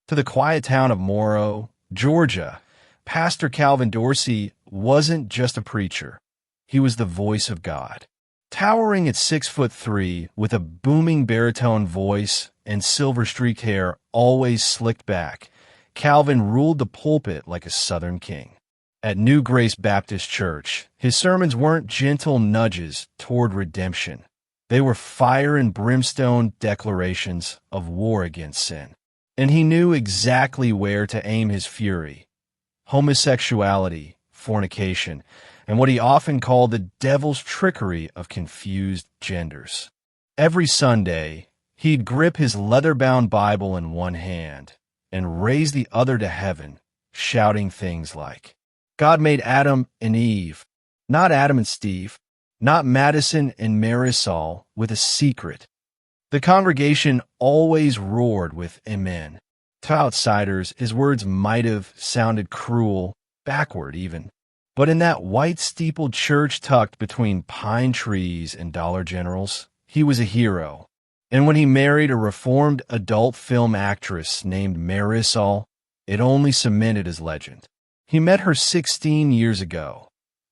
To the quiet town of Morrow, Georgia, Pastor Calvin Dorsey wasn't just a preacher. He was the voice of God. Towering at 6'3", with a booming baritone voice and silver-streaked hair always slicked back, Calvin ruled the pulpit like a Southern king. At New Grace Baptist Church, his sermons weren't gentle nudges toward redemption. They were fire and brimstone declarations of war against sin. And he knew exactly where to aim his fury: homosexuality, fornication, and what he often called the devil's trickery of confused genders. Every Sunday, he'd grip his leather-bound Bible in one hand and raise the other to heaven, shouting things like, "God made Adam and Eve, not Adam and Steve, not Madison and Marisol, with a secret." The congregation always roared with amen. To outsiders, his words might have sounded cruel, backward even. But in that white-steepled church tucked between pine trees and Dollar Generals, he was a hero. And when he married a reformed adult film actress named Marisol, it only cemented his legend. He met her 16 years ago,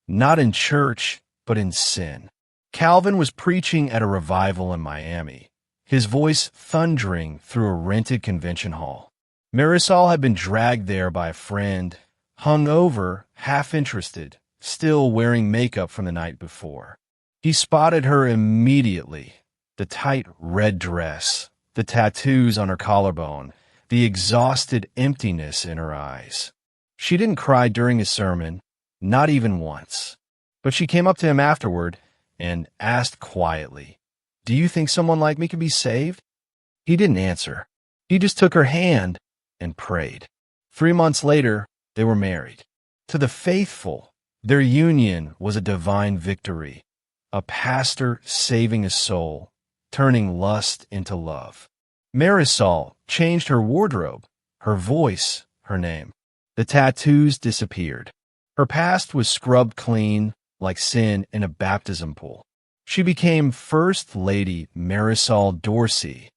not in church, but in sin. Calvin was preaching at a revival in Miami, his voice thundering through a rented convention hall. Marisol had been dragged there by a friend, hungover, half-interested, still wearing makeup from the night before. He spotted her immediately: the tight red dress, the tattoos on her collarbone, the exhausted emptiness in her eyes. She didn't cry during his sermon, not even once. But she came up to him afterward and asked quietly, "Do you think someone like me could be saved?" He didn't answer. He just took her hand and prayed. 3 months later, they were married. To the faithful, their union was a divine victory, a pastor saving a soul, turning lust into love. Marisol changed her wardrobe, her voice, her name. The tattoos disappeared. Her past was scrubbed clean like sin in a baptism pool. She became First Lady Marisol Dorsey,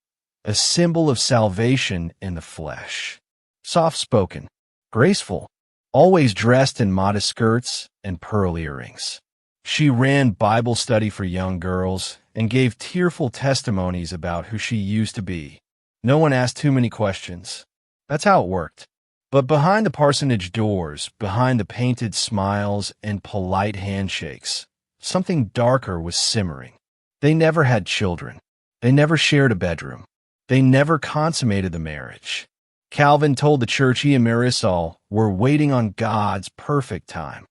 a symbol of salvation in the flesh. Soft-spoken, graceful, always dressed in modest skirts and pearl earrings. She ran Bible study for young girls and gave tearful testimonies about who she used to be. No one asked too many questions. That's how it worked. But behind the parsonage doors, behind the painted smiles and polite handshakes, something darker was simmering. They never had children. They never shared a bedroom. They never consummated the marriage. Calvin told the church he and Marisol were waiting on God's perfect time.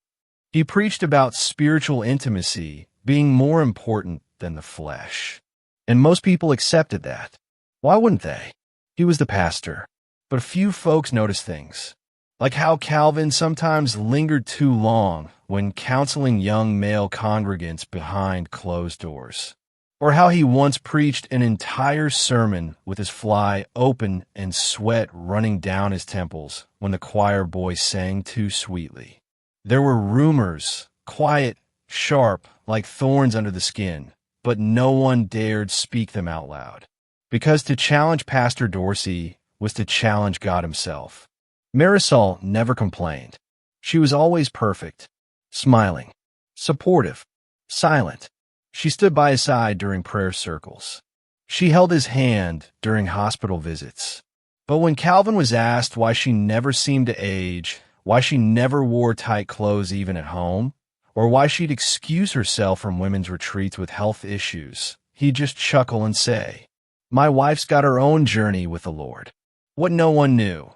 He preached about spiritual intimacy being more important than the flesh. And most people accepted that. Why wouldn't they? He was the pastor. But few folks noticed things, like how Calvin sometimes lingered too long when counseling young male congregants behind closed doors, or how he once preached an entire sermon with his fly open and sweat running down his temples when the choir boy sang too sweetly. There were rumors, quiet, sharp, like thorns under the skin, but no one dared speak them out loud, because to challenge Pastor Dorsey was to challenge God himself. Marisol never complained. She was always perfect, smiling, supportive, silent. She stood by his side during prayer circles. She held his hand during hospital visits. But when Calvin was asked why she never seemed to age, why she never wore tight clothes even at home, or why she'd excuse herself from women's retreats with health issues, he'd just chuckle and say, "My wife's got her own journey with the Lord." What no one knew,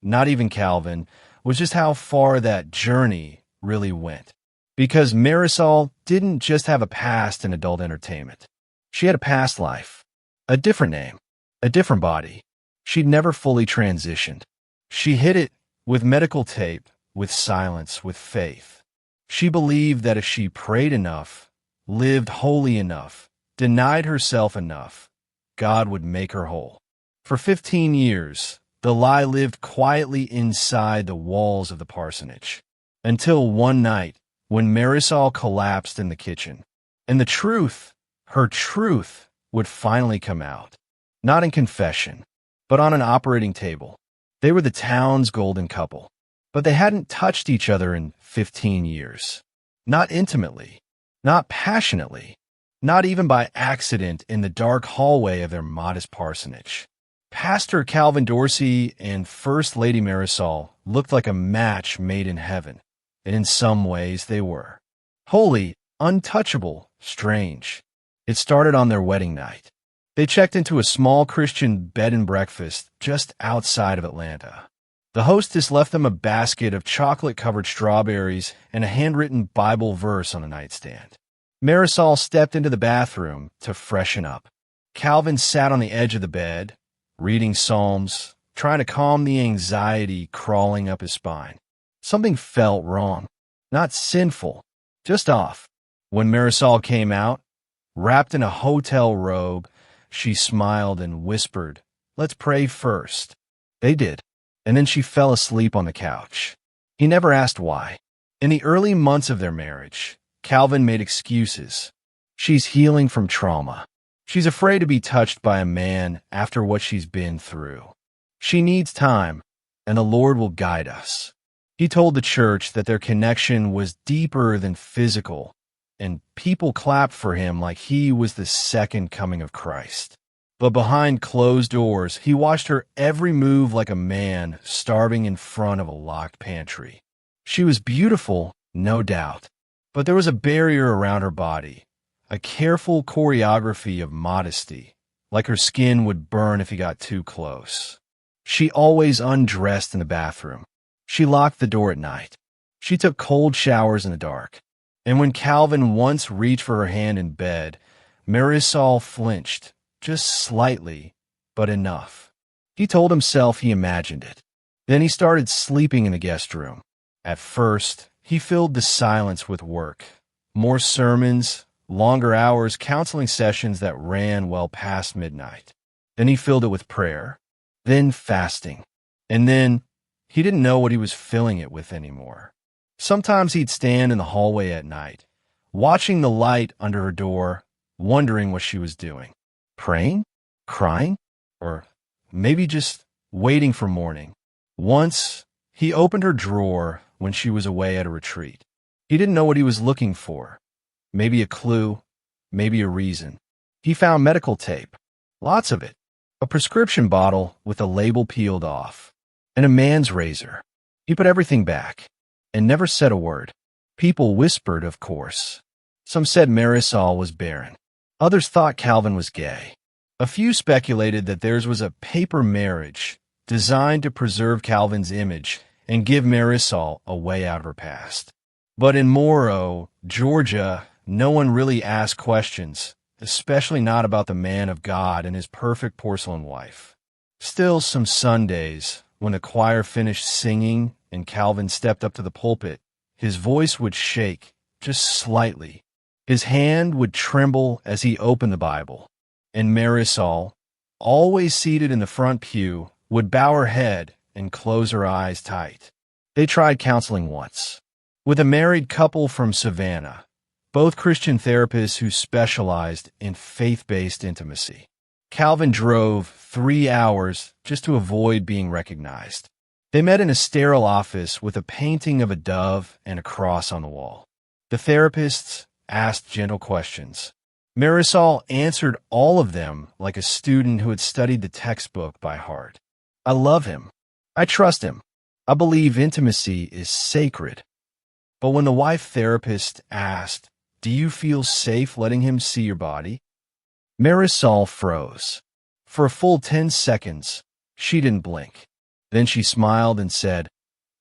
not even Calvin, was just how far that journey really went. Because Marisol didn't just have a past in adult entertainment. She had a past life, a different name, a different body. She'd never fully transitioned. She hid it with medical tape, with silence, with faith. She believed that if she prayed enough, lived holy enough, denied herself enough, God would make her whole. For 15 years, the lie lived quietly inside the walls of the parsonage, until one night when Marisol collapsed in the kitchen, and the truth, her truth, would finally come out, not in confession, but on an operating table. They were the town's golden couple, but they hadn't touched each other in 15 years. Not intimately, not passionately, not even by accident in the dark hallway of their modest parsonage. Pastor Calvin Dorsey and First Lady Marisol looked like a match made in heaven, and in some ways they were. Holy, untouchable, strange. It started on their wedding night. They checked into a small Christian bed and breakfast just outside of Atlanta. The hostess left them a basket of chocolate-covered strawberries and a handwritten Bible verse on a nightstand. Marisol stepped into the bathroom to freshen up. Calvin sat on the edge of the bed, reading Psalms, trying to calm the anxiety crawling up his spine. Something felt wrong. Not sinful, just off. When Marisol came out, wrapped in a hotel robe, she smiled and whispered, "Let's pray first." They did, and then she fell asleep on the couch. He never asked why. In the early months of their marriage, Calvin made excuses. She's healing from trauma. She's afraid to be touched by a man after what she's been through. She needs time, and the Lord will guide us. He told the church that their connection was deeper than physical, and people clapped for him like he was the second coming of Christ. But behind closed doors, he watched her every move like a man starving in front of a locked pantry. She was beautiful, no doubt, but there was a barrier around her body, a careful choreography of modesty, like her skin would burn if he got too close. She always undressed in the bathroom. She locked the door at night. She took cold showers in the dark. And when Calvin once reached for her hand in bed, Marisol flinched, just slightly, but enough. He told himself he imagined it. Then he started sleeping in the guest room. At first, he filled the silence with work. More sermons, longer hours, counseling sessions that ran well past midnight. Then he filled it with prayer, then fasting. And then he didn't know what he was filling it with anymore. Sometimes he'd stand in the hallway at night, watching the light under her door, wondering what she was doing. Praying? Crying? Or maybe just waiting for morning. Once, he opened her drawer when she was away at a retreat. He didn't know what he was looking for. Maybe a clue, maybe a reason. He found medical tape, lots of it, a prescription bottle with the label peeled off, and a man's razor. He put everything back and never said a word. People whispered, of course. Some said Marisol was barren. Others thought Calvin was gay. A few speculated that theirs was a paper marriage designed to preserve Calvin's image and give Marisol a way out of her past. But in Morrow, Georgia, no one really asked questions, especially not about the man of God and his perfect porcelain wife. Still, some Sundays, when the choir finished singing and Calvin stepped up to the pulpit, his voice would shake, just slightly. His hand would tremble as he opened the Bible, and Marisol, always seated in the front pew, would bow her head and close her eyes tight. They tried counseling once, with a married couple from Savannah, both Christian therapists who specialized in faith-based intimacy. Calvin drove 3 hours just to avoid being recognized. They met in a sterile office with a painting of a dove and a cross on the wall. The therapists asked gentle questions. Marisol answered all of them like a student who had studied the textbook by heart. "I love him. I trust him. I believe intimacy is sacred." But when the wife therapist asked, "Do you feel safe letting him see your body?" Marisol froze. For a full 10 seconds, she didn't blink. Then she smiled and said,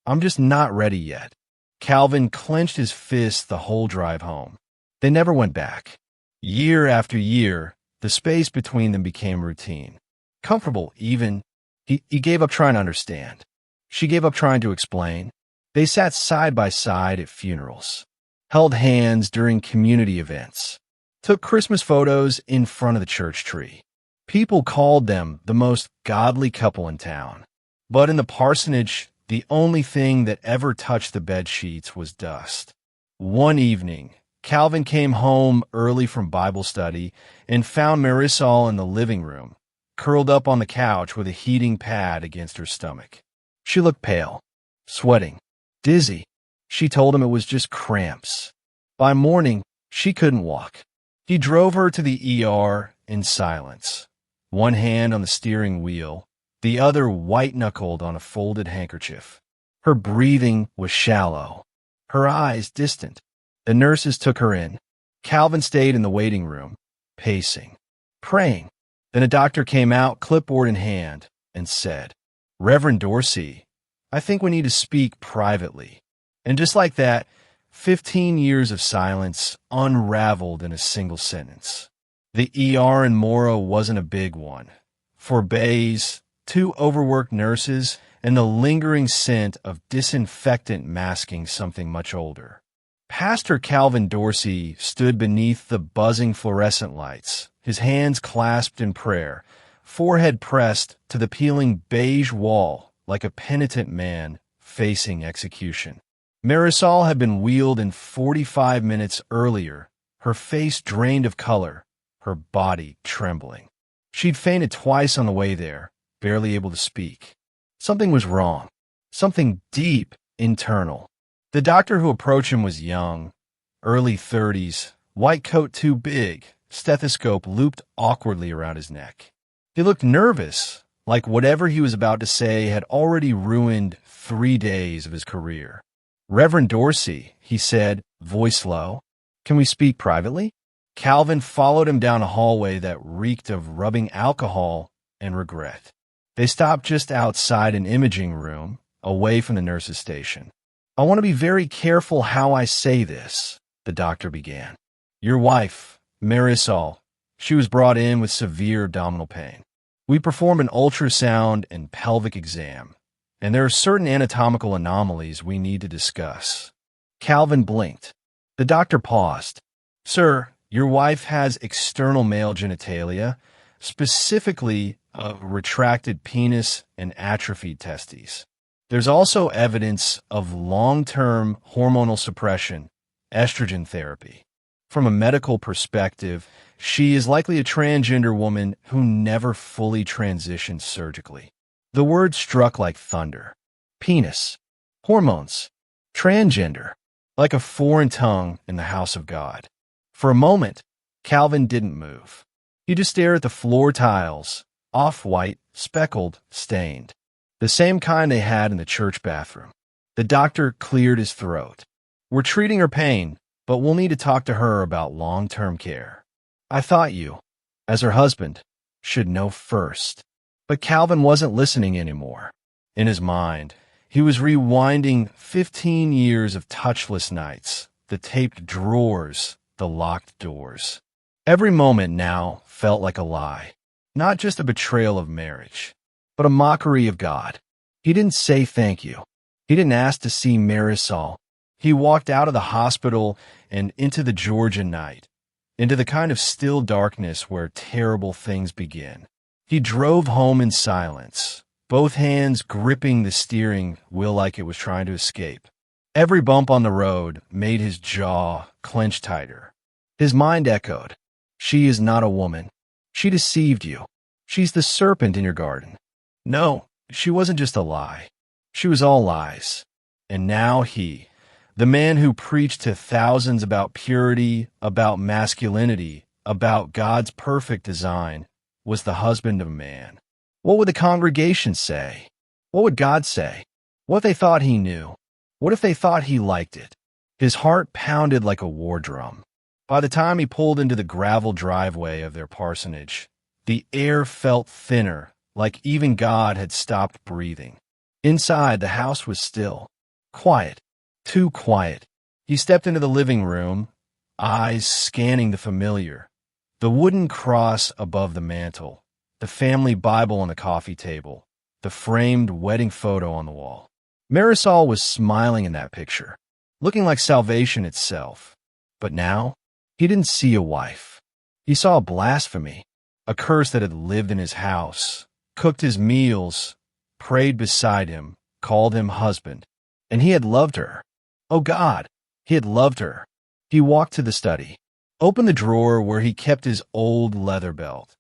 "I'm just not ready yet." Calvin clenched his fist the whole drive home. They never went back. Year after year, the space between them became routine. Comfortable, even. He gave up trying to understand. She gave up trying to explain. They sat side by side at funerals, held hands during community events, took Christmas photos in front of the church tree. People called them the most godly couple in town. But in the parsonage, the only thing that ever touched the bed sheets was dust. One evening, Calvin came home early from Bible study and found Marisol in the living room, curled up on the couch with a heating pad against her stomach. She looked pale, sweating, dizzy. She told him it was just cramps. By morning, she couldn't walk. He drove her to the ER in silence, one hand on the steering wheel, the other white-knuckled on a folded handkerchief. Her breathing was shallow, her eyes distant. The nurses took her in. Calvin stayed in the waiting room, pacing, praying. Then a doctor came out, clipboard in hand, and said, "Reverend Dorsey, I think we need to speak privately." And just like that, 15 years of silence unraveled in a single sentence. The ER in Morrow wasn't a big one. 4 bays, 2 overworked nurses, and the lingering scent of disinfectant masking something much older. Pastor Calvin Dorsey stood beneath the buzzing fluorescent lights, his hands clasped in prayer, forehead pressed to the peeling beige wall like a penitent man facing execution. Marisol had been wheeled in 45 minutes earlier, her face drained of color, her body trembling. She'd fainted twice on the way there, barely able to speak. Something was wrong, something deep internal. The doctor who approached him was young, early 30s, white coat too big, stethoscope looped awkwardly around his neck. He looked nervous, like whatever he was about to say had already ruined 3 days of his career. "Reverend Dorsey," he said, voice low, "can we speak privately?" Calvin followed him down a hallway that reeked of rubbing alcohol and regret. They stopped just outside an imaging room, away from the nurse's station. "I want to be very careful how I say this," the doctor began. "Your wife, Marisol, she was brought in with severe abdominal pain. We performed an ultrasound and pelvic exam, and there are certain anatomical anomalies we need to discuss." Calvin blinked. The doctor paused. "Sir, your wife has external male genitalia, specifically a retracted penis and atrophied testes. There's also evidence of long-term hormonal suppression, estrogen therapy. From a medical perspective, she is likely a transgender woman who never fully transitioned surgically." The word struck like thunder. Penis, hormones, transgender, like a foreign tongue in the house of God. For a moment, Calvin didn't move. He just stared at the floor tiles, off-white, speckled, stained. The same kind they had in the church bathroom. The doctor cleared his throat. "We're treating her pain, but we'll need to talk to her about long-term care. I thought you, as her husband, should know first." But Calvin wasn't listening anymore. In his mind, he was rewinding 15 years of touchless nights, the taped drawers, the locked doors. Every moment now felt like a lie, not just a betrayal of marriage, but a mockery of God. He didn't say thank you. He didn't ask to see Marisol. He walked out of the hospital and into the Georgia night, into the kind of still darkness where terrible things begin. He drove home in silence, both hands gripping the steering wheel like it was trying to escape. Every bump on the road made his jaw clench tighter. His mind echoed, "She is not a woman. She deceived you. She's the serpent in your garden." No, she wasn't just a lie. She was all lies. And now he, the man who preached to thousands about purity, about masculinity, about God's perfect design, was the husband of man. What would the congregation say? What would God say? What if they thought he knew? What if they thought he liked it? His heart pounded like a war drum. By the time he pulled into the gravel driveway of their parsonage, the air felt thinner, like even God had stopped breathing. Inside, the house was still. Quiet. Too quiet. He stepped into the living room, eyes scanning the familiar. The wooden cross above the mantel, the family Bible on the coffee table, the framed wedding photo on the wall. Marisol was smiling in that picture, looking like salvation itself. But now, he didn't see a wife. He saw a blasphemy, a curse that had lived in his house, cooked his meals, prayed beside him, called him husband. And he had loved her. Oh God, he had loved her. He walked to the study, opened the drawer where he kept his old leather belt,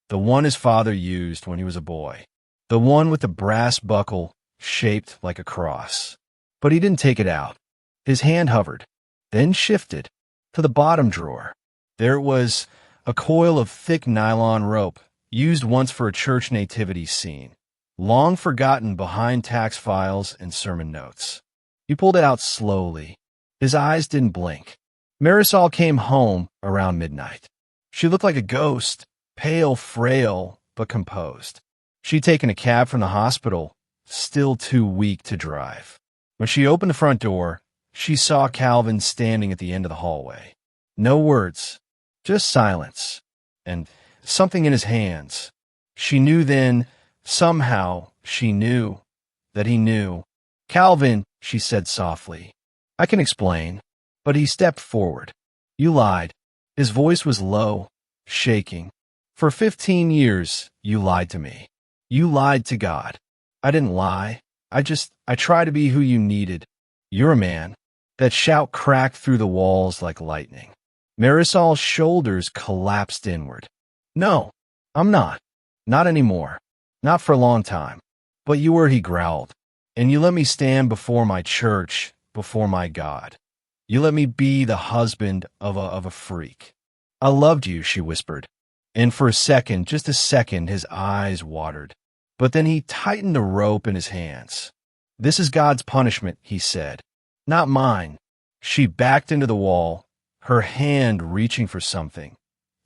the one his father used when he was a boy, the one with the brass buckle shaped like a cross. But he didn't take it out. His hand hovered, then shifted to the bottom drawer. There it was, a coil of thick nylon rope, used once for a church nativity scene, long forgotten behind tax files and sermon notes. He pulled it out slowly. His eyes didn't blink. Marisol came home around midnight. She looked like a ghost, pale, frail, but composed. She'd taken a cab from the hospital, still too weak to drive. When she opened the front door, she saw Calvin standing at the end of the hallway. No words, just silence, and something in his hands. She knew then, somehow, she knew that he knew. "Calvin," she said softly, "I can explain." But he stepped forward. "You lied." His voice was low, shaking. "For 15 years, you lied to me. You lied to God." "I didn't lie. I tried to be who you needed. You're a man." That shout cracked through the walls like lightning. Marisol's shoulders collapsed inward. "No, I'm not. Not anymore. Not for a long time. But you were," he growled. "And you let me stand before my church, before my God. You let me be the husband of a freak." "I loved you," she whispered. And for a second, just a second, his eyes watered. But then he tightened the rope in his hands. "This is God's punishment," he said. "Not mine." She backed into the wall, her hand reaching for something.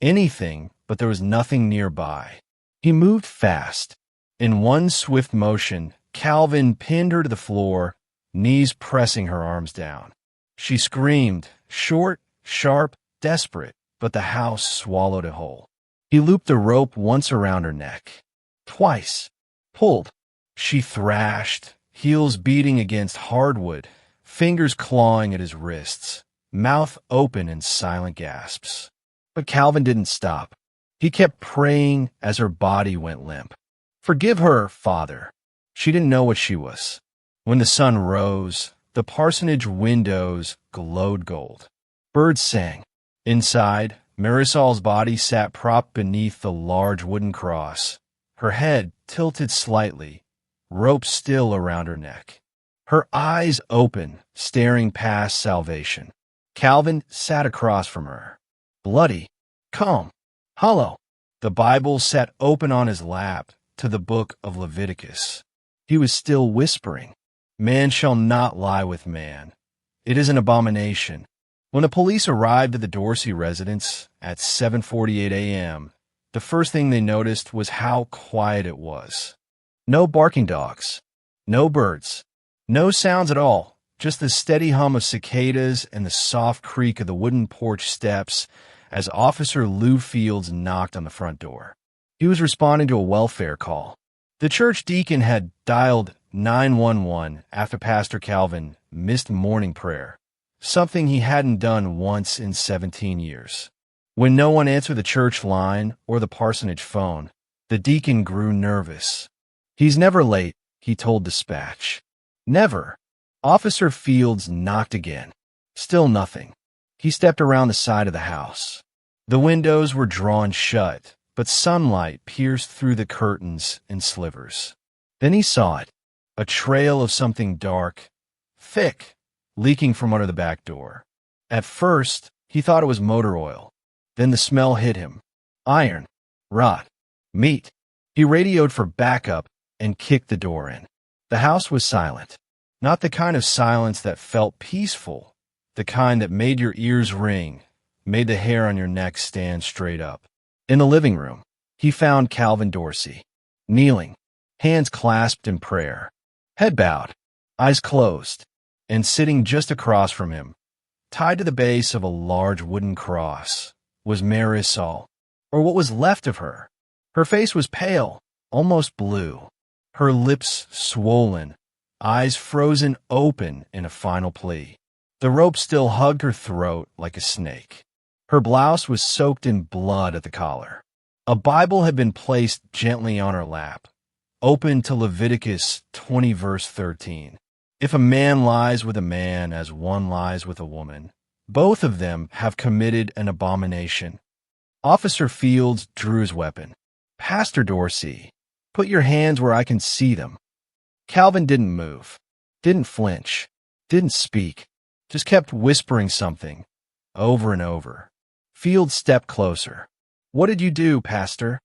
Anything, but there was nothing nearby. He moved fast. In one swift motion, Calvin pinned her to the floor, knees pressing her arms down. She screamed, short, sharp, desperate, but the house swallowed it whole. He looped the rope once around her neck. Twice. Pulled. She thrashed, heels beating against hardwood, fingers clawing at his wrists, mouth open in silent gasps. But Calvin didn't stop. He kept praying as her body went limp. "Forgive her, Father." She didn't know what she was. When the sun rose, the parsonage windows glowed gold. Birds sang. Inside, Marisol's body sat propped beneath the large wooden cross, her head tilted slightly, rope still around her neck. Her eyes open, staring past salvation. Calvin sat across from her. Bloody, calm, hollow. The Bible sat open on his lap to the book of Leviticus. He was still whispering, "Man shall not lie with man. It is an abomination." When the police arrived at the Dorsey residence at 7:48 a.m., the first thing they noticed was how quiet it was. No barking dogs, no birds, no sounds at all, just the steady hum of cicadas and the soft creak of the wooden porch steps as Officer Lou Fields knocked on the front door. He was responding to a welfare call. The church deacon had dialed 911 after Pastor Calvin missed morning prayer, something he hadn't done once in 17 years. When no one answered the church line or the parsonage phone, the deacon grew nervous. "He's never late," he told dispatch. "Never." Officer Fields knocked again. Still nothing. He stepped around the side of the house. The windows were drawn shut, but sunlight pierced through the curtains in slivers. Then he saw it, a trail of something dark, thick, leaking from under the back door. At first, he thought it was motor oil. Then the smell hit him. Iron, rot, meat. He radioed for backup and kicked the door in. The house was silent. Not the kind of silence that felt peaceful, the kind that made your ears ring, made the hair on your neck stand straight up. In the living room, he found Calvin Dorsey, kneeling, hands clasped in prayer, head bowed, eyes closed, and sitting just across from him, tied to the base of a large wooden cross, was Marisol, or what was left of her. Her face was pale, almost blue, her lips swollen, eyes frozen open in a final plea. The rope still hugged her throat like a snake. Her blouse was soaked in blood at the collar. A Bible had been placed gently on her lap, open to Leviticus 20 verse 13. If a man lies with a man as one lies with a woman, both of them have committed an abomination. Officer Fields drew his weapon. "Pastor Dorsey, put your hands where I can see them." Calvin didn't move, didn't flinch, didn't speak, just kept whispering something, over and over. Field stepped closer. "What did you do, Pastor?"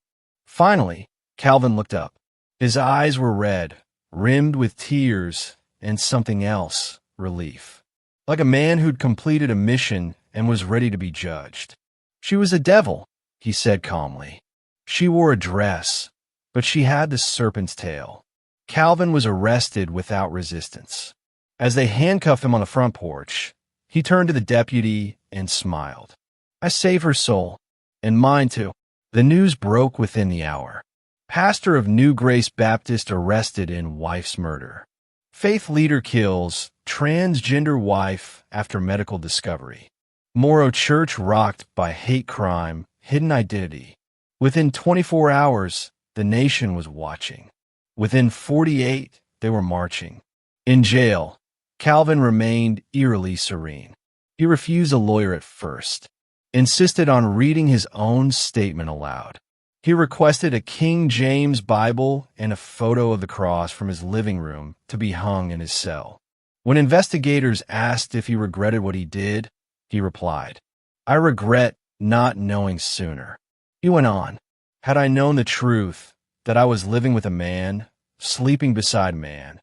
Finally, Calvin looked up. His eyes were red, rimmed with tears and something else, relief. Like a man who'd completed a mission and was ready to be judged. "She was a devil," he said calmly. "She wore a dress, but she had the serpent's tail." Calvin was arrested without resistance. As they handcuffed him on the front porch, he turned to the deputy and smiled. "I save her soul, and mine too." The news broke within the hour. Pastor of New Grace Baptist arrested in wife's murder. Faith leader kills transgender wife after medical discovery. Moro Church rocked by hate crime, hidden identity. Within 24 hours, the nation was watching. Within 48, they were marching. In jail, Calvin remained eerily serene. He refused a lawyer at first, insisted on reading his own statement aloud. He requested a King James Bible and a photo of the cross from his living room to be hung in his cell. When investigators asked if he regretted what he did, he replied, "I regret not knowing sooner." He went on, "Had I known the truth, that I was living with a man, sleeping beside man,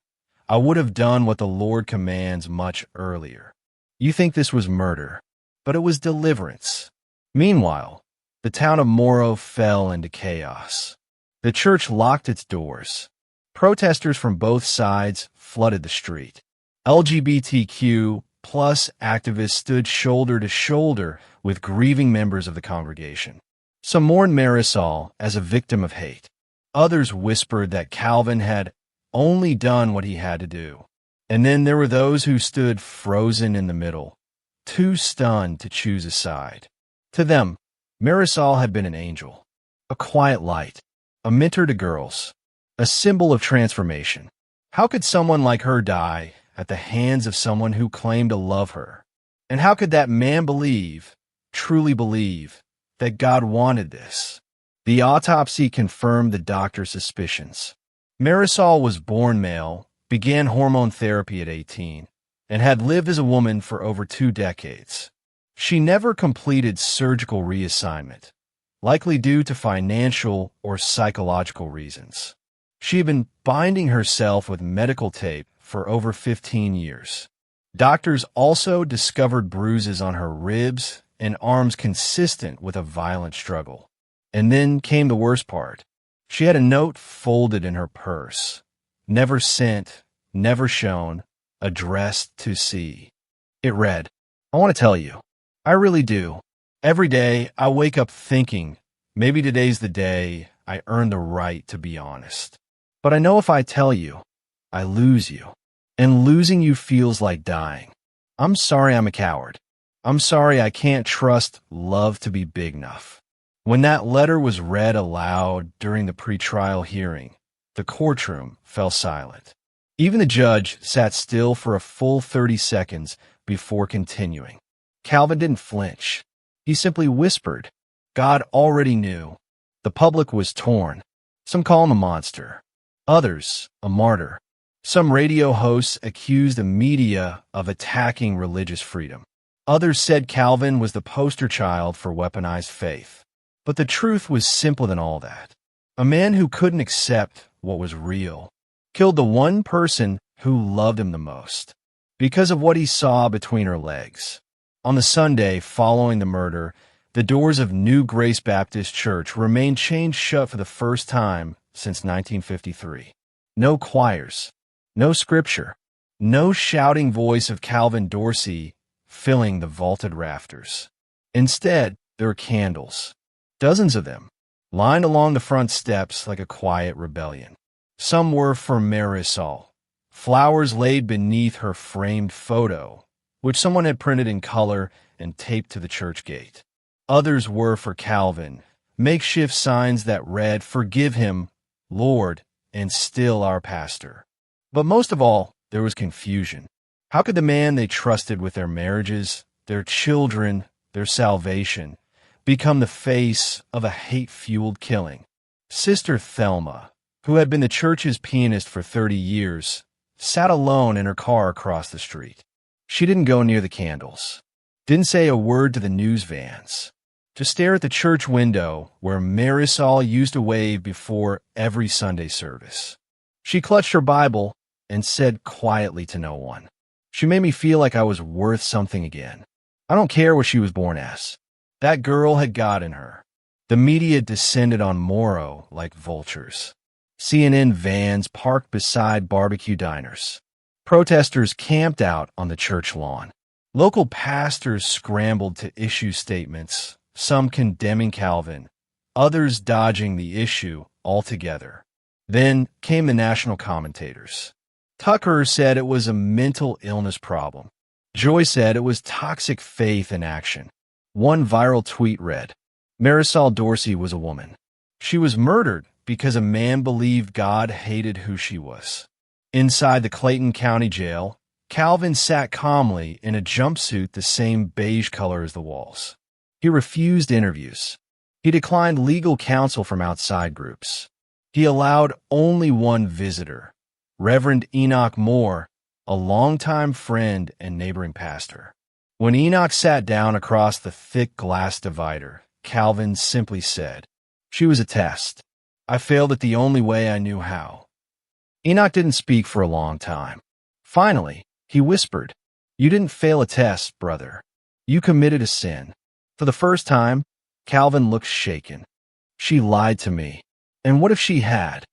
I would have done what the Lord commands much earlier." You think this was murder, but it was deliverance. Meanwhile, the town of Moro fell into chaos. The church locked its doors. Protesters from both sides flooded the street. LGBTQ plus activists stood shoulder to shoulder with grieving members of the congregation. Some mourned Marisol as a victim of hate. Others whispered that Calvin had only done what he had to do. And then there were those who stood frozen in the middle, too stunned to choose a side. To them, Marisol had been an angel, a quiet light, a mentor to girls, a symbol of transformation. How could someone like her die at the hands of someone who claimed to love her? And how could that man believe, truly believe, that God wanted this? The autopsy confirmed the doctor's suspicions. Marisol was born male, began hormone therapy at 18, and had lived as a woman for over 2 decades. She never completed surgical reassignment, likely due to financial or psychological reasons. She had been binding herself with medical tape for over 15 years. Doctors also discovered bruises on her ribs and arms consistent with a violent struggle. And then came the worst part. She had a note folded in her purse. Never sent, never shown, addressed to C. It read, "I want to tell you. I really do. Every day I wake up thinking, maybe today's the day I earn the right to be honest. But I know if I tell you, I lose you. And losing you feels like dying. I'm sorry I'm a coward. I'm sorry I can't trust love to be big enough." When that letter was read aloud during the pretrial hearing, the courtroom fell silent. Even the judge sat still for a full 30 seconds before continuing. Calvin didn't flinch. He simply whispered. God already knew. The public was torn. Some call him a monster. Others, a martyr. Some radio hosts accused the media of attacking religious freedom. Others said Calvin was the poster child for weaponized faith. But the truth was simpler than all that. A man who couldn't accept what was real killed the one person who loved him the most because of what he saw between her legs. On the Sunday following the murder, the doors of New Grace Baptist Church remained chained shut for the first time since 1953. No choirs, no scripture, no shouting voice of Calvin Dorsey filling the vaulted rafters. Instead, there were candles. Dozens of them, lined along the front steps like a quiet rebellion. Some were for Marisol, flowers laid beneath her framed photo, which someone had printed in color and taped to the church gate. Others were for Calvin, makeshift signs that read, "Forgive him, Lord, and still our pastor." But most of all, there was confusion. How could the man they trusted with their marriages, their children, their salvation, become the face of a hate-fueled killing? Sister Thelma, who had been the church's pianist for 30 years, sat alone in her car across the street. She didn't go near the candles, didn't say a word to the news vans, just stare at the church window where Marisol used to wave before every Sunday service. She clutched her Bible and said quietly to no one, "She made me feel like I was worth something again. I don't care what she was born as. That girl had God in her." The media descended on Morrow like vultures. CNN vans parked beside barbecue diners. Protesters camped out on the church lawn. Local pastors scrambled to issue statements, some condemning Calvin, others dodging the issue altogether. Then came the national commentators. Tucker said it was a mental illness problem. Joy said it was toxic faith in action. One viral tweet read, "Marisol Dorsey was a woman. She was murdered because a man believed God hated who she was." Inside the Clayton County Jail, Calvin sat calmly in a jumpsuit the same beige color as the walls. He refused interviews. He declined legal counsel from outside groups. He allowed only one visitor, Reverend Enoch Moore, a longtime friend and neighboring pastor. When Enoch sat down across the thick glass divider, Calvin simply said, "She was a test. I failed it the only way I knew how." Enoch didn't speak for a long time. Finally, he whispered, "You didn't fail a test, brother. You committed a sin." For the first time, Calvin looked shaken. "She lied to me. And what if she had?"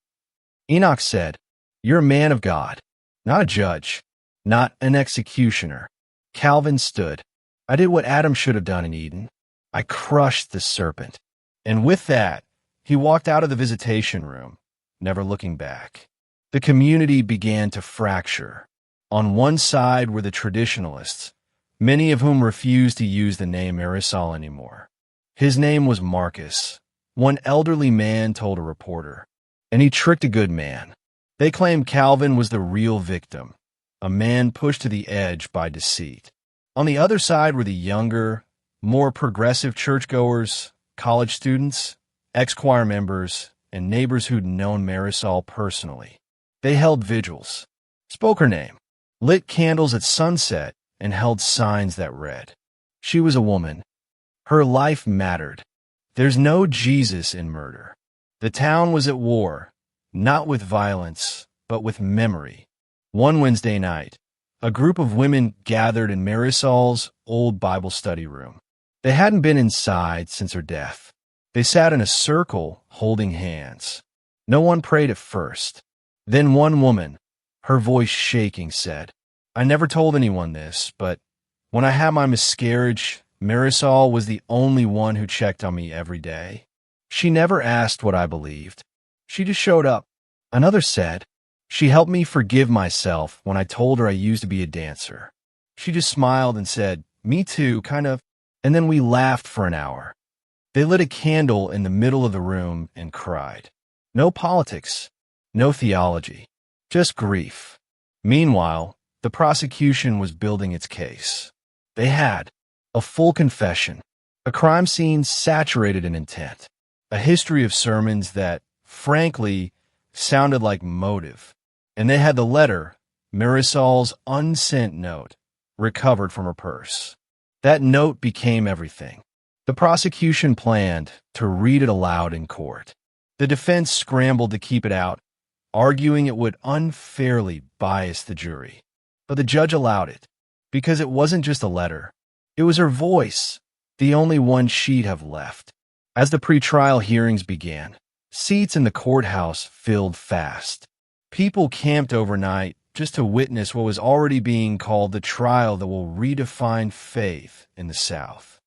Enoch said, "You're a man of God, not a judge, not an executioner." Calvin stood. "I did what Adam should have done in Eden. I crushed the serpent." And with that, he walked out of the visitation room, never looking back. The community began to fracture. On one side were the traditionalists, many of whom refused to use the name Marisol anymore. His name was Marcus, one elderly man told a reporter, and he tricked a good man. They claimed Calvin was the real victim, a man pushed to the edge by deceit. On the other side were the younger, more progressive churchgoers, college students, ex-choir members, and neighbors who'd known Marisol personally. They held vigils, spoke her name, lit candles at sunset, and held signs that read, "She was a woman. Her life mattered. There's no Jesus in murder." The town was at war, not with violence, but with memory. One Wednesday night, a group of women gathered in Marisol's old Bible study room. They hadn't been inside since her death. They sat in a circle, holding hands. No one prayed at first. Then one woman, her voice shaking, said, "I never told anyone this, but when I had my miscarriage, Marisol was the only one who checked on me every day. She never asked what I believed. She just showed up." Another said, "She helped me forgive myself when I told her I used to be a dancer. She just smiled and said, 'Me too, kind of,' and then we laughed for an hour." They lit a candle in the middle of the room and cried. No politics, no theology, just grief. Meanwhile, the prosecution was building its case. They had a full confession, a crime scene saturated in intent, a history of sermons that, frankly, sounded like motive. And they had the letter, Marisol's unsent note, recovered from her purse. That note became everything. The prosecution planned to read it aloud in court. The defense scrambled to keep it out, arguing it would unfairly bias the jury. But the judge allowed it, because it wasn't just a letter. It was her voice, the only one she'd have left. As the pretrial hearings began, seats in the courthouse filled fast. People camped overnight just to witness what was already being called the trial that will redefine faith in the South.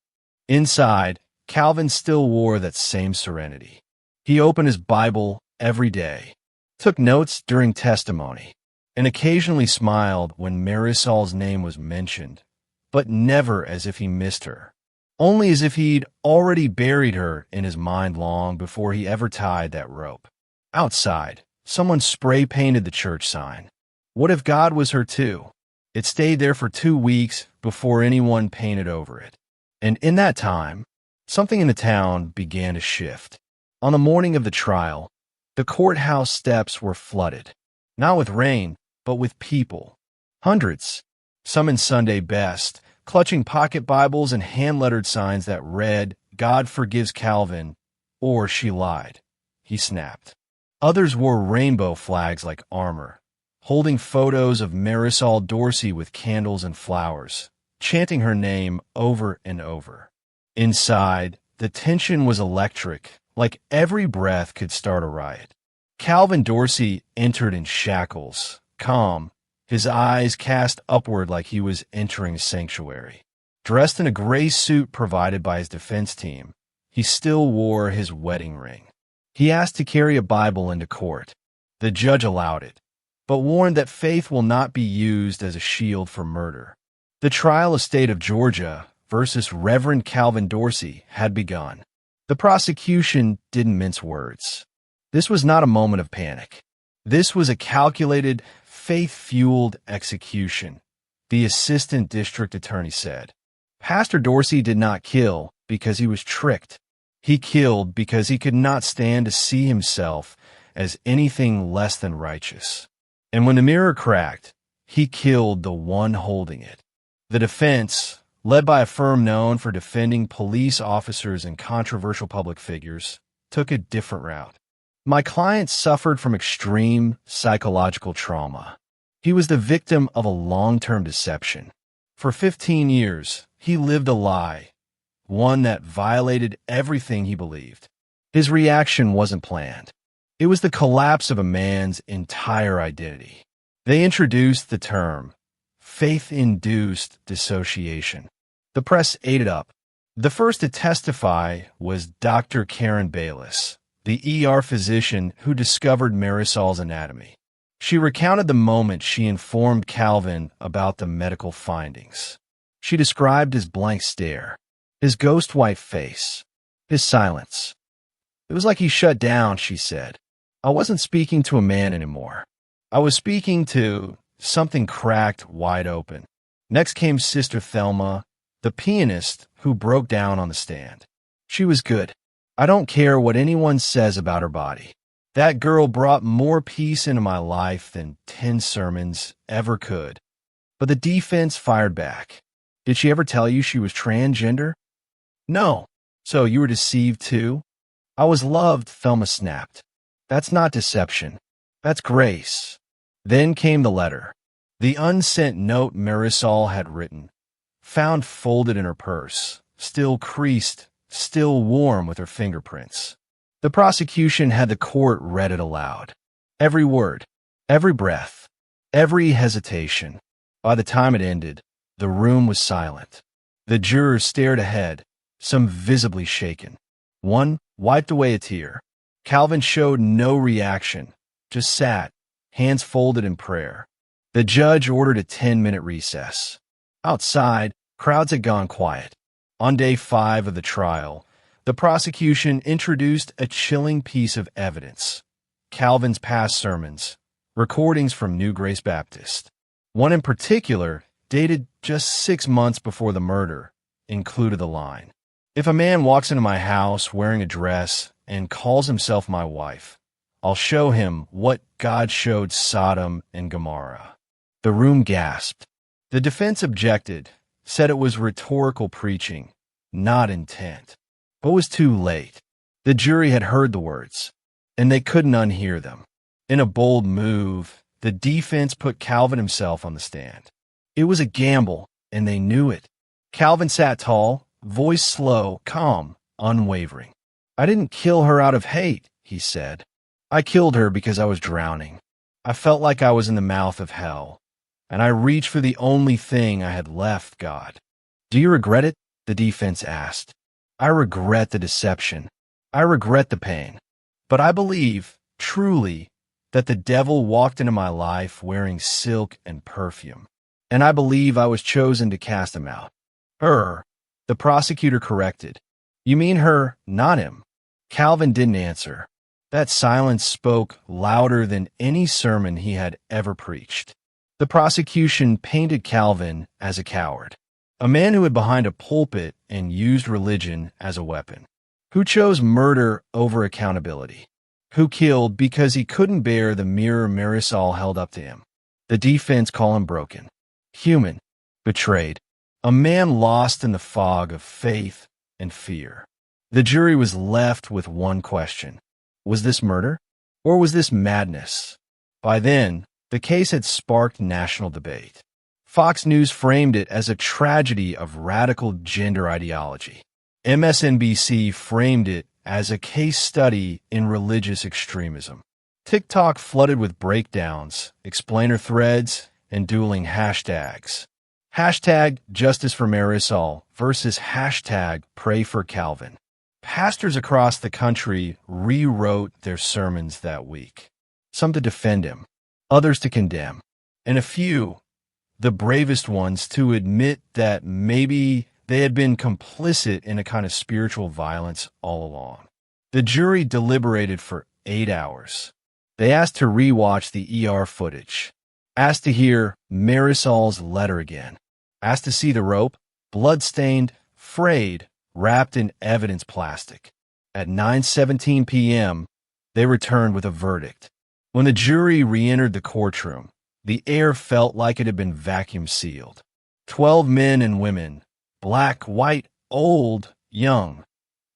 Inside, Calvin still wore that same serenity. He opened his Bible every day, took notes during testimony, and occasionally smiled when Marisol's name was mentioned, but never as if he missed her, only as if he'd already buried her in his mind long before he ever tied that rope. Outside, someone spray-painted the church sign. What if God was her too? It stayed there for 2 weeks before anyone painted over it. And in that time, something in the town began to shift. On the morning of the trial, The courthouse steps were flooded, not with rain, but with people. Hundreds, some in Sunday best, clutching pocket Bibles and hand-lettered signs that read, "God forgives Calvin," or "She lied," he snapped. Others wore rainbow flags like armor, holding photos of Marisol Dorsey with candles and flowers, chanting her name over and over. Inside, the tension was electric, like every breath could start a riot. Calvin Dorsey entered in shackles, calm, his eyes cast upward like he was entering a sanctuary. Dressed in a gray suit provided by his defense team, he still wore his wedding ring. He asked to carry a Bible into court. The judge allowed it, but warned that faith will not be used as a shield for murder. The trial of State of Georgia versus Reverend Calvin Dorsey had begun. The prosecution didn't mince words. This was not a moment of panic. This was a calculated, faith-fueled execution, the assistant district attorney said. Pastor Dorsey did not kill because he was tricked. He killed because he could not stand to see himself as anything less than righteous. And when the mirror cracked, he killed the one holding it. The defense, led by a firm known for defending police officers and controversial public figures, took a different route. My client suffered from extreme psychological trauma. He was the victim of a long-term deception. For 15 years, he lived a lie, one that violated everything he believed. His reaction wasn't planned. It was the collapse of a man's entire identity. They introduced the term faith-induced dissociation. The press ate it up. The first to testify was Dr. Karen Bayless, the ER physician who discovered Marisol's anatomy. She recounted the moment she informed Calvin about the medical findings. She described his blank stare, his ghost-white face, his silence. It was like he shut down, she said. I wasn't speaking to a man anymore. I was speaking to something cracked wide open. Next came Sister Thelma, the pianist who broke down on the stand. She was good. I don't care what anyone says about her body. That girl brought more peace into my life than 10 sermons ever could. But the defense fired back. Did she ever tell you she was transgender? No. So you were deceived too? I was loved, Thelma snapped. That's not deception. That's grace. Then came the letter. The unsent note Marisol had written, found folded in her purse, still creased, still warm with her fingerprints. The prosecution had the court read it aloud. Every word, every breath, every hesitation. By the time it ended, the room was silent. The jurors stared ahead, some visibly shaken. One wiped away a tear. Calvin showed no reaction, just sat, hands folded in prayer. The judge ordered a 10-minute recess. Outside, crowds had gone quiet. On day 5 of the trial, the prosecution introduced a chilling piece of evidence. Calvin's past sermons, recordings from New Grace Baptist. One in particular, dated just 6 months before the murder, included the line, "If a man walks into my house wearing a dress and calls himself my wife, I'll show him what God showed Sodom and Gomorrah." The room gasped. The defense objected, said it was rhetorical preaching, not intent. But it was too late. The jury had heard the words, and they couldn't unhear them. In a bold move, the defense put Calvin himself on the stand. It was a gamble, and they knew it. Calvin sat tall, voice slow, calm, unwavering. "I didn't kill her out of hate," he said. "I killed her because I was drowning. I felt like I was in the mouth of hell, and I reached for the only thing I had left, God." "Do you regret it?" the defense asked. "I regret the deception. I regret the pain. But I believe, truly, that the devil walked into my life wearing silk and perfume. And I believe I was chosen to cast him out." "Her," the prosecutor corrected. "You mean her, not him." Calvin didn't answer. That silence spoke louder than any sermon he had ever preached. The prosecution painted Calvin as a coward, a man who hid behind a pulpit and used religion as a weapon, who chose murder over accountability, who killed because he couldn't bear the mirror Marisol held up to him. The defense call him broken, human, betrayed, a man lost in the fog of faith and fear. The jury was left with one question. Was this murder, or was this madness? By then, the case had sparked national debate. Fox News framed it as a tragedy of radical gender ideology. MSNBC framed it as a case study in religious extremism. TikTok flooded with breakdowns, explainer threads, and dueling hashtags. Hashtag Justice for Marisol versus hashtag Pray for Calvin. Pastors across the country rewrote their sermons that week. Some to defend him, others to condemn, and a few, the bravest ones, to admit that maybe they had been complicit in a kind of spiritual violence all along. The jury deliberated for 8 hours. They asked to rewatch the ER footage, asked to hear Marisol's letter again, asked to see the rope, blood-stained, frayed, wrapped in evidence plastic. At 9:17 p.m., they returned with a verdict. When the jury re-entered the courtroom, the air felt like it had been vacuum sealed. 12 men and women, black, white, old, young,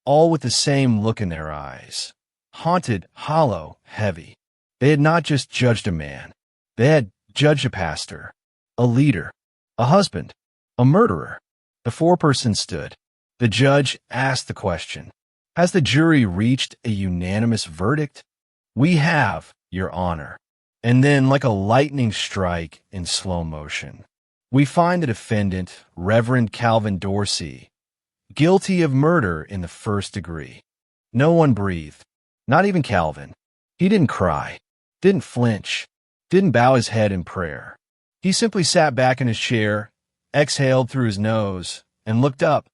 all with the same look in their eyes. Haunted, hollow, heavy. They had not just judged a man. They had judged a pastor, a leader, a husband, a murderer. The foreperson stood. The judge asked the question, "Has the jury reached a unanimous verdict?" "We have, Your Honor." And then, like a lightning strike in slow motion, we find the defendant, Reverend Calvin Dorsey, guilty of murder in the first degree. No one breathed, not even Calvin. He didn't cry, didn't flinch, didn't bow his head in prayer. He simply sat back in his chair, exhaled through his nose, and looked up,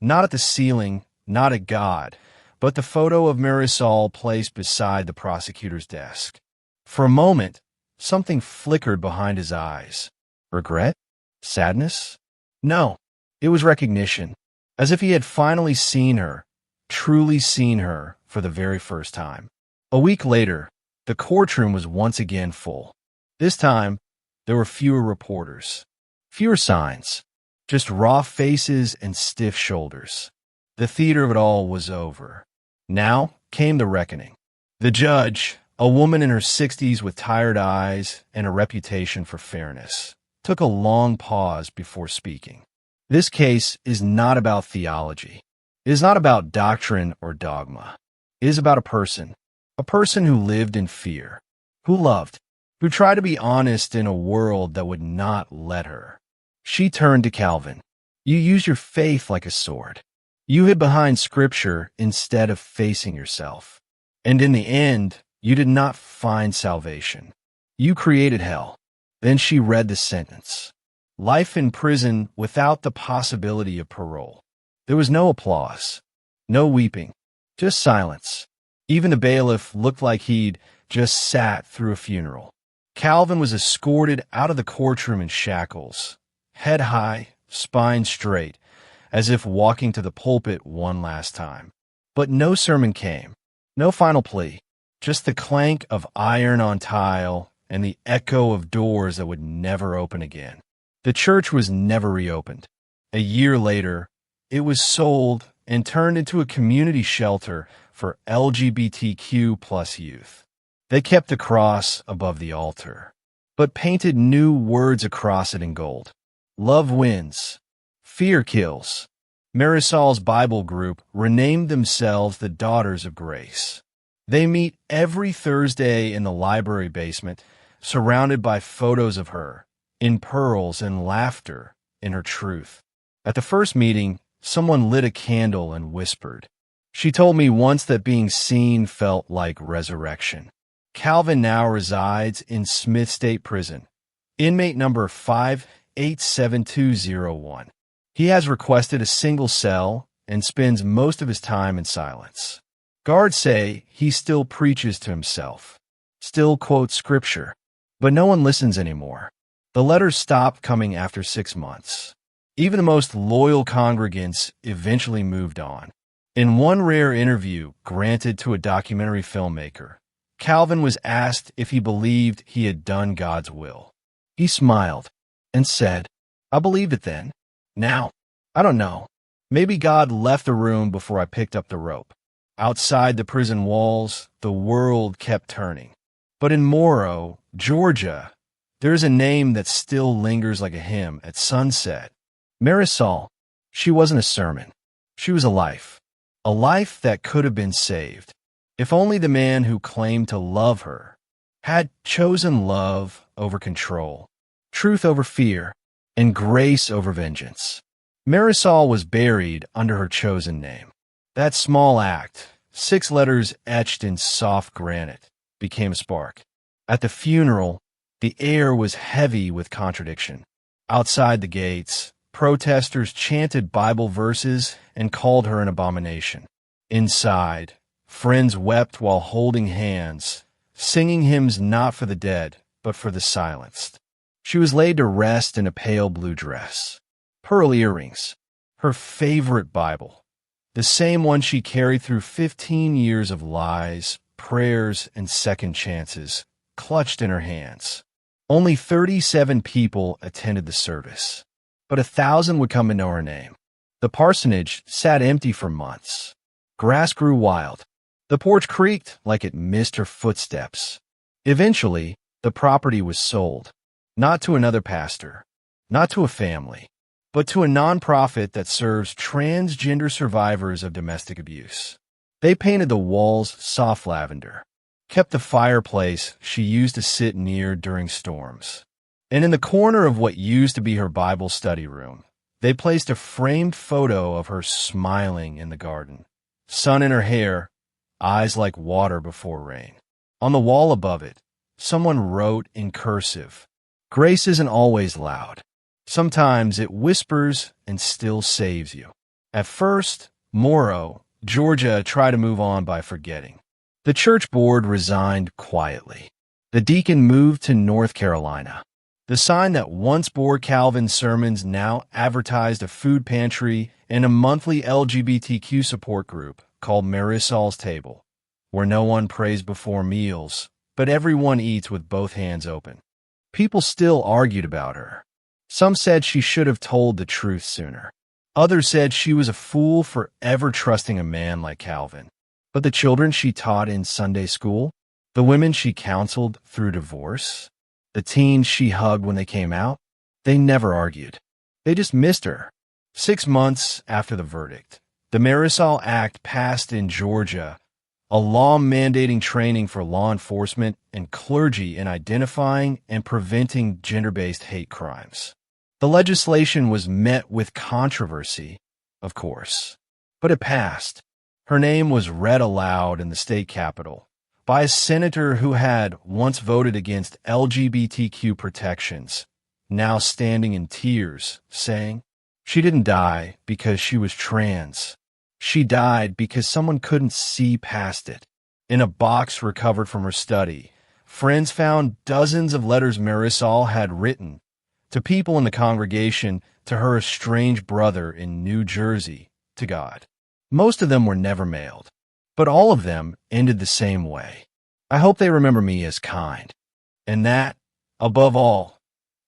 not at the ceiling, not at God, but the photo of Marisol placed beside the prosecutor's desk. For a moment, something flickered behind his eyes. Regret? Sadness? No, it was recognition, as if he had finally seen her, truly seen her, for the very first time. A week later, the courtroom was once again full. This time, there were fewer reporters, fewer signs, just raw faces and stiff shoulders. The theater of it all was over. Now came the reckoning. The judge, a woman in her 60s with tired eyes and a reputation for fairness, took a long pause before speaking. This case is not about theology. It is not about doctrine or dogma. It is about a person who lived in fear, who loved, who tried to be honest in a world that would not let her. She turned to Calvin. You use your faith like a sword. You hid behind Scripture instead of facing yourself. And in the end, you did not find salvation. You created hell. Then she read the sentence. Life in prison without the possibility of parole. There was no applause, no weeping, just silence. Even the bailiff looked like he'd just sat through a funeral. Calvin was escorted out of the courtroom in shackles, head high, spine straight, as if walking to the pulpit one last time. But no sermon came, no final plea, just the clank of iron on tile and the echo of doors that would never open again. The church was never reopened. A year later, it was sold and turned into a community shelter for LGBTQ+ youth. They kept the cross above the altar, but painted new words across it in gold. Love wins. Fear kills. Marisol's Bible group renamed themselves the Daughters of Grace. They meet every Thursday in the library basement, surrounded by photos of her, in pearls and laughter in her truth. At the first meeting, someone lit a candle and whispered. She told me once that being seen felt like resurrection. Calvin now resides in Smith State Prison, inmate number 587201. He has requested a single cell and spends most of his time in silence. Guards say he still preaches to himself, still quotes Scripture, but no one listens anymore. The letters stopped coming after 6 months. Even the most loyal congregants eventually moved on. In one rare interview granted to a documentary filmmaker, Calvin was asked if he believed he had done God's will. He smiled and said, "I believed it then. Now, I don't know. Maybe God left the room before I picked up the rope." Outside the prison walls, the world kept turning. But in Morrow, Georgia, there is a name that still lingers like a hymn at sunset. Marisol. She wasn't a sermon. She was a life that could have been saved. If only the man who claimed to love her had chosen love over control, truth over fear, and grace over vengeance. Marisol was buried under her chosen name. That small act, 6 letters etched in soft granite, became a spark. At the funeral, the air was heavy with contradiction. Outside the gates, protesters chanted Bible verses and called her an abomination. Inside, friends wept while holding hands, singing hymns not for the dead, but for the silenced. She was laid to rest in a pale blue dress. Pearl earrings, her favorite Bible, the same one she carried through 15 years of lies, prayers, and second chances, clutched in her hands. Only 37 people attended the service, but 1,000 would come to know her name. The parsonage sat empty for months. Grass grew wild. The porch creaked like it missed her footsteps. Eventually, the property was sold, not to another pastor, not to a family, but to a nonprofit that serves transgender survivors of domestic abuse. They painted the walls soft lavender, kept the fireplace she used to sit near during storms. And in the corner of what used to be her Bible study room, they placed a framed photo of her smiling in the garden, sun in her hair, eyes like water before rain. On the wall above it, someone wrote in cursive, "Grace isn't always loud. Sometimes it whispers and still saves you." At first, Morrow, Georgia tried to move on by forgetting. The church board resigned quietly. The deacon moved to North Carolina. The sign that once bore Calvin's sermons now advertised a food pantry and a monthly LGBTQ support group called Marisol's Table, where no one prays before meals, but everyone eats with both hands open. People still argued about her. Some said she should have told the truth sooner. Others said she was a fool for ever trusting a man like Calvin. But the children she taught in Sunday school, the women she counseled through divorce, the teens she hugged when they came out, they never argued. They just missed her. 6 months after the verdict, the Marisol Act passed in Georgia, a law mandating training for law enforcement and clergy in identifying and preventing gender-based hate crimes. The legislation was met with controversy, of course, but it passed. Her name was read aloud in the state capitol by a senator who had once voted against LGBTQ protections, now standing in tears, saying, "She didn't die because she was trans. She died because someone couldn't see past it." In a box recovered from her study, friends found dozens of letters Marisol had written to people in the congregation, to her estranged brother in New Jersey, to God. Most of them were never mailed, but all of them ended the same way. "I hope they remember me as kind." And that, above all,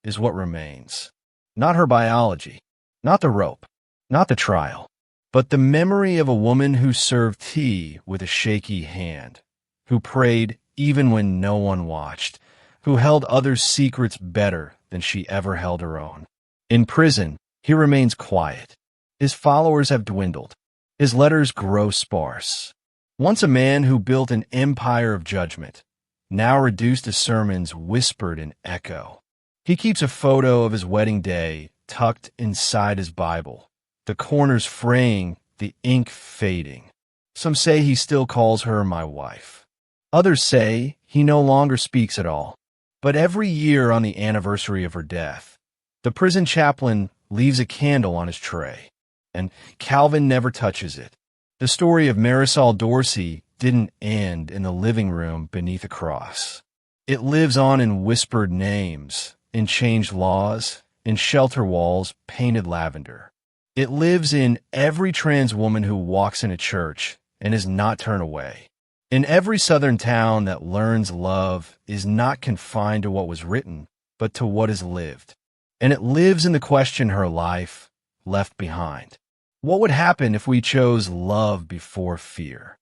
is what remains. Not her biology, not the rope, not the trial, but the memory of a woman who served tea with a shaky hand, who prayed even when no one watched, who held others' secrets better than she ever held her own. In prison, he remains quiet. His followers have dwindled. His letters grow sparse. Once a man who built an empire of judgment, now reduced to sermons whispered in echo. He keeps a photo of his wedding day tucked inside his Bible, the corners fraying, the ink fading. Some say he still calls her my wife. Others say he no longer speaks at all. But every year on the anniversary of her death, the prison chaplain leaves a candle on his tray, and Calvin never touches it. The story of Marisol Dorsey didn't end in the living room beneath a cross. It lives on in whispered names, in changed laws, in shelter walls painted lavender. It lives in every trans woman who walks in a church and is not turned away, In every Southern town that learns love is not confined to what was written, but to what is lived. And it lives in the question her life left behind. What would happen if we chose love before fear?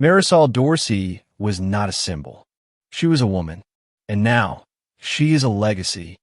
Marisol Dorsey was not a symbol. She was a woman. And now, she is a legacy